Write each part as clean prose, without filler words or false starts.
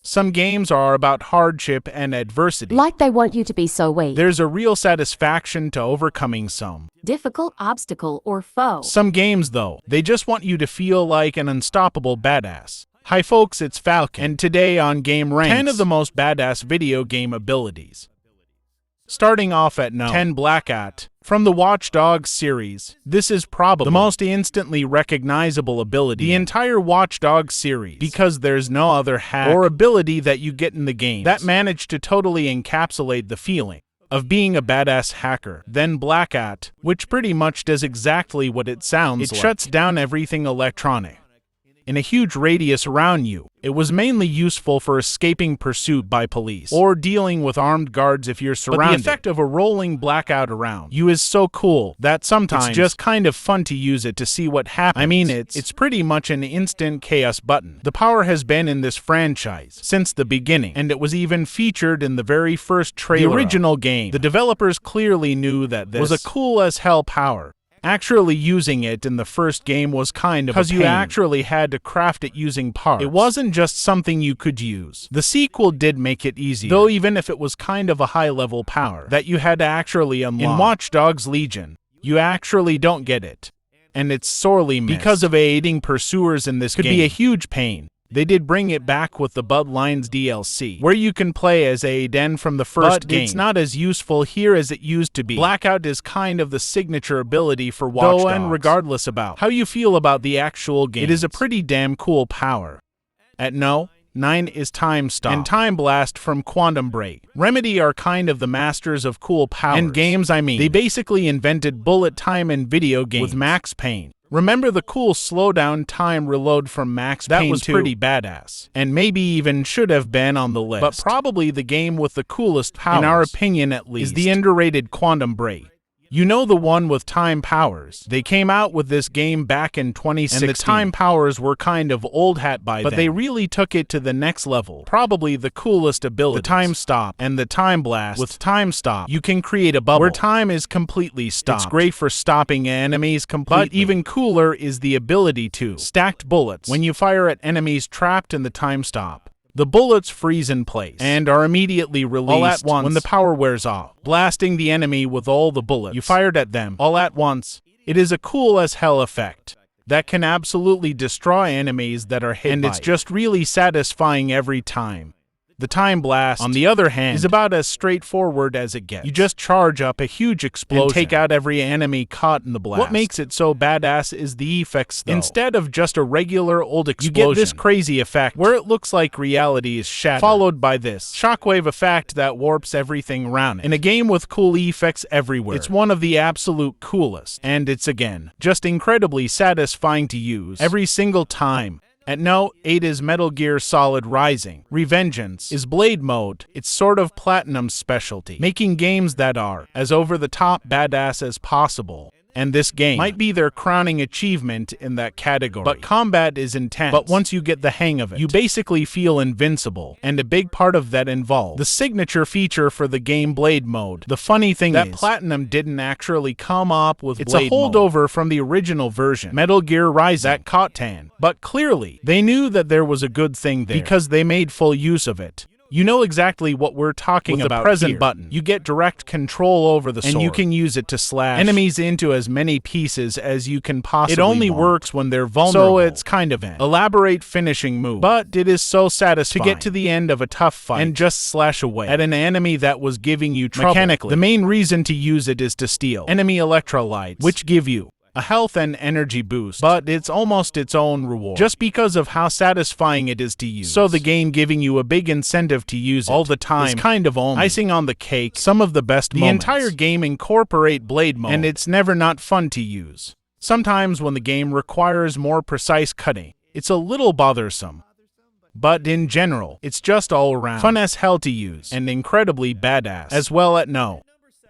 Some games are about hardship and adversity. Like they want you to be so weak. There's a real satisfaction to overcoming some difficult obstacle or foe. Some games, though, they just want you to feel like an unstoppable badass. Hi folks, it's Falcon, and today on Game Ranks, 10 of the most badass video game abilities. Starting off at No. 10, Blackout. From the WatchDogs series, this is probably the most instantly recognizable ability in the entire WatchDogs series, because there's no other hack or ability that you get in the game that managed to totally encapsulate the feeling of being a badass hacker. Then Blackout, which pretty much does exactly what it sounds like. It shuts down everything electronic in a huge radius around you. It was mainly useful for escaping pursuit by police or dealing with armed guards if you're surrounded. But the effect of a rolling blackout around you is so cool that sometimes it's just kind of fun to use it to see what happens. I mean, it's pretty much an instant chaos button. The power has been in this franchise since the beginning, and it was even featured in the very first trailer. The original game. The developers clearly knew that this was a cool as hell power. Actually using it in the first game was kind of a pain, because you actually had to craft it using parts. It wasn't just something you could use. The sequel did make it easier, though, even if it was kind of a high-level power that you had to actually unlock. In Watch Dogs Legion, you actually don't get it, and it's sorely missed because of aiding pursuers in this game. Could be a huge pain. They did bring it back with the Bloodlines DLC, where you can play as Aiden from the first game. It's not as useful here as it used to be. Blackout is kind of the signature ability for Watch Dogs. And regardless about how you feel about the actual game, it is a pretty damn cool power. At No. 9 is Time Stop and Time Blast from Quantum Break. Remedy are kind of the masters of cool powers. And games, I mean. They basically invented bullet time in video games with Max Payne. Remember the cool slowdown time reload from Max Payne 2? That was pretty badass, and maybe even should have been on the list. But probably the game with the coolest powers, in our opinion at least, is the underrated Quantum Break. You know, the one with time powers. They came out with this game back in 2016, and the time powers were kind of old hat by then, but they really took it to the next level. Probably the coolest ability, the Time Stop and the Time Blast. With Time Stop, you can create a bubble where time is completely stopped. It's great for stopping enemies completely. But even cooler is the ability to stacked bullets. When you fire at enemies trapped in the Time Stop, the bullets freeze in place and are immediately released all at once when the power wears off, blasting the enemy with all the bullets you fired at them all at once. It is a cool as hell effect that can absolutely destroy enemies that are hit, and it's just really satisfying every time. The Time Blast, on the other hand, is about as straightforward as it gets. You just charge up a huge explosion and take out every enemy caught in the blast. What makes it so badass is the effects, though. Instead of just a regular old explosion, you get this crazy effect where it looks like reality is shattered, followed by this shockwave effect that warps everything around it. In a game with cool effects everywhere, it's one of the absolute coolest, and it's, again, just incredibly satisfying to use every single time. At No. 8 is Metal Gear Solid Rising. Revengeance is Blade Mode. It's sort of Platinum's specialty, making games that are as over-the-top badass as possible. And this game might be their crowning achievement in that category. But combat is intense. But once you get the hang of it, you basically feel invincible. And a big part of that involves the signature feature for the game, Blade Mode. The funny thing is that Platinum didn't actually come up with Blade Mode. It's a holdover from the original version, Metal Gear Rising, that caught Tan. But clearly, they knew that there was a good thing there because they made full use of it. You know exactly what we're talking about. With the present button, you get direct control over the sword, and you can use it to slash enemies into as many pieces as you can possibly want. It only works when they're vulnerable, so it's kind of an elaborate finishing move. But it is so satisfying to get to the end of a tough fight and just slash away at an enemy that was giving you trouble. Mechanically, the main reason to use it is to steal enemy electrolytes, which give you a health and energy boost, but it's almost its own reward, just because of how satisfying it is to use. So the game giving you a big incentive to use it all the time is kind of only icing on the cake. Some of the best moments. The entire game incorporate Blade Mode, and it's never not fun to use. Sometimes when the game requires more precise cutting, it's a little bothersome. But in general, it's just all around fun as hell to use, and incredibly badass as well. At No.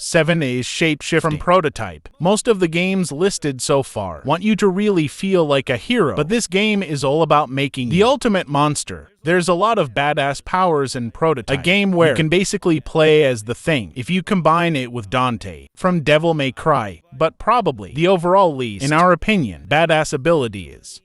7 is Shapeshifting from Prototype. Most of the games listed so far want you to really feel like a hero, but this game is all about making the ultimate monster. There's a lot of badass powers in Prototype, a game where you can basically play as the Thing if you combine it with Dante from Devil May Cry, but probably the overall least, in our opinion, badass ability is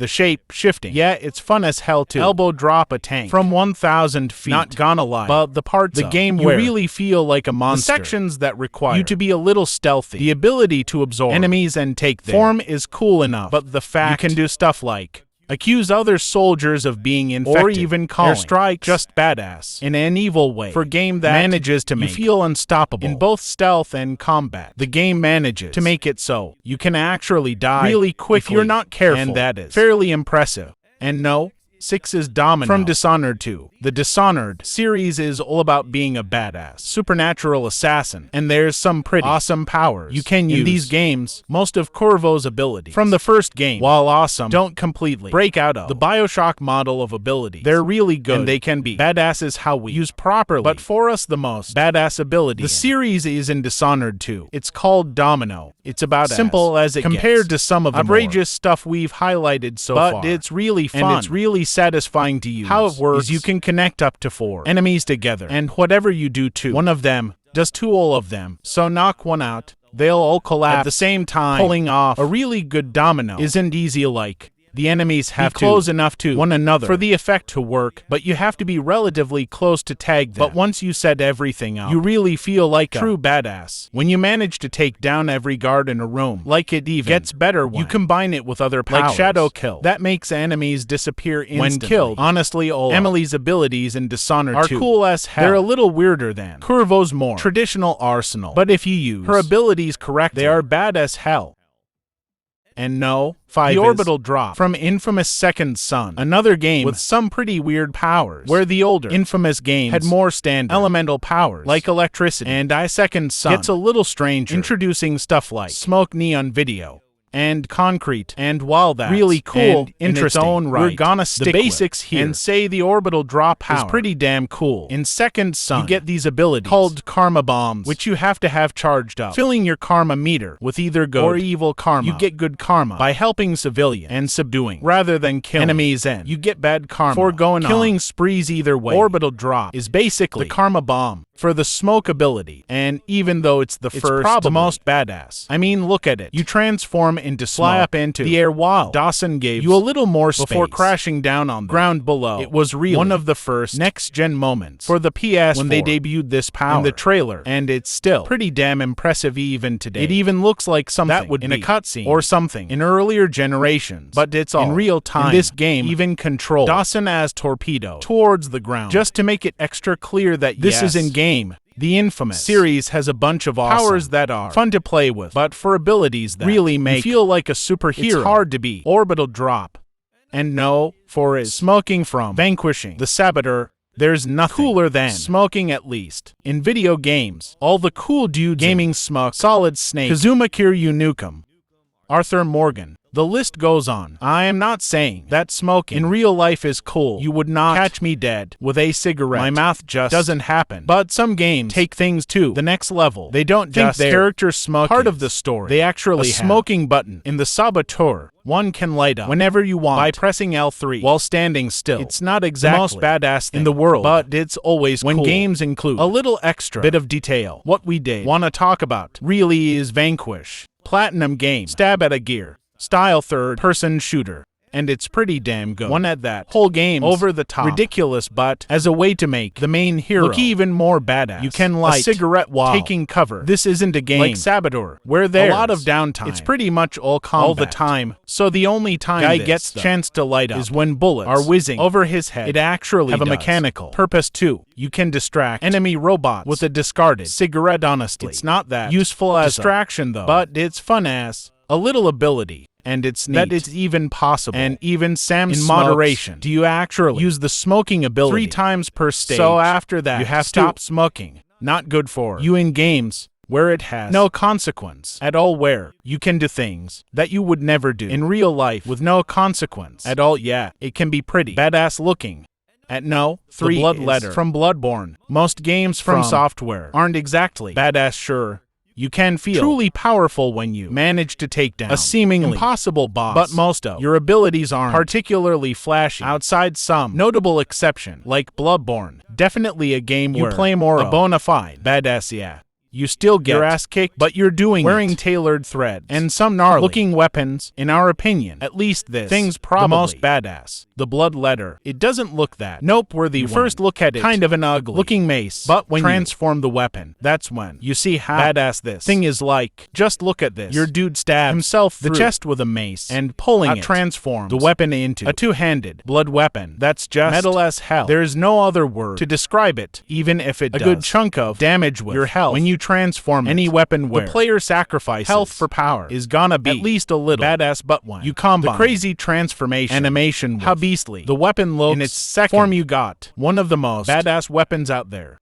The shape-shifting. Yeah, it's fun as hell to elbow drop a tank from 1,000 feet. Not gonna lie. But the parts of the game where you really feel like a monster. The sections that require you to be a little stealthy. The ability to absorb enemies and take their form is cool enough. But the fact you can do stuff like accuse other soldiers of being infected, or even call their strikes just badass in an evil way. For a game that manages to make you feel unstoppable in both stealth and combat, the game manages to make it so you can actually die really quickly if you're not careful, and that is fairly impressive. And no, 6 is Domino from Dishonored 2. The Dishonored series is all about being a badass supernatural assassin, and there's some pretty awesome powers you can use in these games. Most of Corvo's abilities from the first game, while awesome, don't completely break out of the BioShock model of abilities. They're really good, and they can be badasses how we use properly. But for us, the most badass ability the series is in Dishonored 2. It's called Domino. It's about simple as it compared to some of the outrageous stuff we've highlighted so far. But it's really fun, and it's really satisfying to use. How it works is you can connect up to 4 enemies together, and whatever you do to one of them does to all of them. So knock one out, they'll all collapse at the same time. Pulling off a really good domino isn't easy, like the enemies have to be close enough to one another for the effect to work, but you have to be relatively close to tag them. But once you set everything up, you really feel like a true badass. When you manage to take down every guard in a room, like it even gets better when you combine it with other powers, like Shadow Kill. That makes enemies disappear instantly when killed. Honestly, all Emily's abilities in Dishonored are cool as hell. They're a little weirder than Corvo's more traditional arsenal, but if you use her abilities correctly, they are bad as hell. And no, 5 the Orbital drop from infamous Second Son, another game with some pretty weird powers, where the older infamous games had more standard elemental powers like electricity, and Second Son gets a little stranger, introducing stuff like smoke, neon video, and concrete. And while that's really cool and interesting in its own right, we're gonna stick the basics here and say the Orbital drop power is pretty damn cool. In Second Son, you get these abilities called karma bombs, which you have to have charged up, filling your karma meter with either good or evil karma. You get good karma by helping civilians and subduing rather than killing enemies, and you get bad karma for going killing sprees either way. Orbital drop is basically the karma bomb for the smoke ability, and even though it's probably the most badass, I mean, look at it. You transform into fly up into the air while Dawson gave you a little more space before crashing down on the ground below. It was really one of the first next-gen moments for the PS4 when they debuted this power in the trailer, and it's still pretty damn impressive even today. It even looks like something that would be in a cutscene or something in earlier generations, but it's all in real time. In this game, even control Dawson as torpedo towards the ground, just to make it extra clear that this is in-game. The infamous series has a bunch of awesome powers that are fun to play with, but for abilities that really make you feel like a superhero, it's hard to beat. Orbital drop. And no, for his smoking from vanquishing the Saboteur, there's nothing cooler than smoking, at least. In video games, all the cool dudes gaming smoke. Solid Snake, Kazuma Kiryu Nukem, Arthur Morgan. The list goes on. I am not saying that smoking in real life is cool. You would not catch me dead with a cigarette. My mouth just doesn't happen. But some games take things to the next level. They don't just their characters smoke part of the story. They actually have a smoking button in the Saboteur. One can light up whenever you want by pressing L3 while standing still. It's not exactly the most badass thing in the world, but it's always when cool. Games include a little extra bit of detail. What we did want to talk about really is Vanquish. Platinum game, stab at a gear style third-person shooter, and it's pretty damn good. One at that. Whole game over the top, ridiculous, but as a way to make the main hero look even more badass, you can light a cigarette while taking cover. This isn't a game like Saboteur, where there's a lot of downtime. It's pretty much all combat all the time, so the only time guy gets the chance to light up is when bullets are whizzing over his head. It actually have a mechanical purpose too. You can distract enemy robots with a discarded cigarette. Honestly, it's not that useful as distraction though, but it's fun as a little ability. And it's neat that it's even possible. And even Sam in moderation. Do you actually use the smoking ability 3 times per stage? So after that, you have to stop smoking. Not good for you in games where it has no consequence at all, where you can do things that you would never do in real life with no consequence at all. Yeah, it can be pretty badass looking. At no, 3 the Bloodletter from Bloodborne. Most games from software aren't exactly badass, sure. You can feel truly powerful when you manage to take down a seemingly impossible boss, but most of your abilities aren't particularly flashy, outside some notable exception, like Bloodborne. Definitely a game where you play more a bona fide badass, yeah. You still get your ass kicked, but you're doing wearing tailored threads and some gnarly looking weapons. In our opinion, at least this thing's probably the most badass. The Bloodletter. It doesn't look that noteworthy. You first look at it, kind of an ugly looking mace, but when you transform the weapon, that's when you see how badass this thing is like. Just look at this. Your dude stabs himself through the chest with a mace and pulling it transforms the weapon into a two-handed blood weapon. That's just metal as hell. There's no other word to describe it, even if it does a good chunk of damage with your health. When you transform any weapon where the player sacrifices health for power is gonna be at least a little badass, but when you combine the crazy transformation animation with how beastly the weapon looks in its second form, you got one of the most badass weapons out there.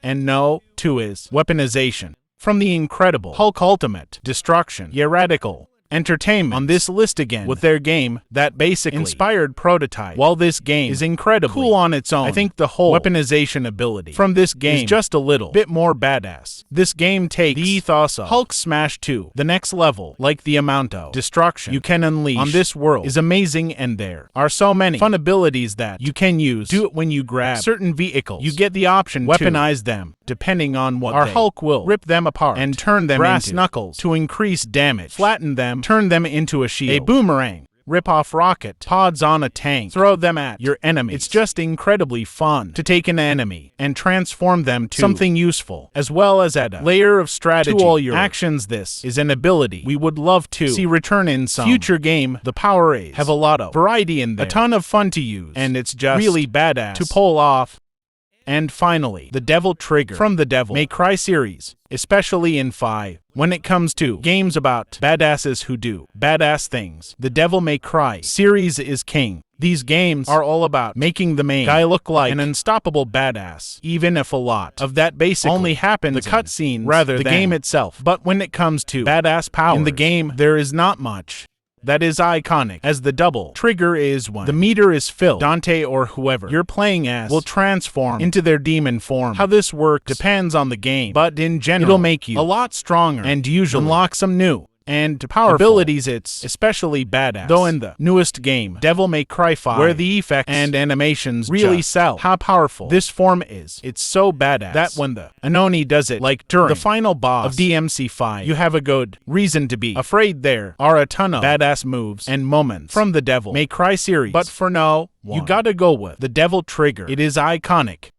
And no, two is Weaponization. From the incredible Hulk Ultimate Destruction, Radical Entertainment on this list again with their game that basically inspired Prototype. While this game is incredibly cool on its own, I think the whole weaponization ability from this game is just a little bit more badass. This game takes the ethos of Hulk Smash to the next level, like the amount of destruction you can unleash on this world is amazing, and there are so many fun abilities that you can use. Do it when you grab certain vehicles. You get the option to weaponize them depending on what our Hulk will rip them apart and turn them brass into knuckles to increase damage, flatten them, turn them into a shield, a boomerang, rip off rocket pods on a tank, throw them at your enemy. It's just incredibly fun to take an enemy and transform them to something useful, as well as add a layer of strategy to all your actions. This is an ability we would love to see return in some future game. The power rays have a lot of variety in there, a ton of fun to use, and it's just really badass to pull off. And finally, the Devil Trigger from the Devil May Cry series, especially in 5. When it comes to games about badasses who do badass things, the Devil May Cry series is king. These games are all about making the main guy look like an unstoppable badass, even if a lot of that basically only happens in the cutscenes rather than the game itself. But when it comes to badass power in the game, there is not much that is iconic, as the double trigger is when the meter is filled. Dante or whoever you're playing as will transform into their demon form. How this works depends on the game, but in general, it'll make you a lot stronger and usually unlock some new and powerful abilities. It's especially badass, though, in the newest game, Devil May Cry 5, where the effects and animations really sell how powerful this form is. It's so badass that when the Anoni does it, like during the final boss of DMC5, you have a good reason to be afraid. There are a ton of badass moves and moments from the Devil May Cry series, but for now, you gotta go with the Devil Trigger. It is iconic.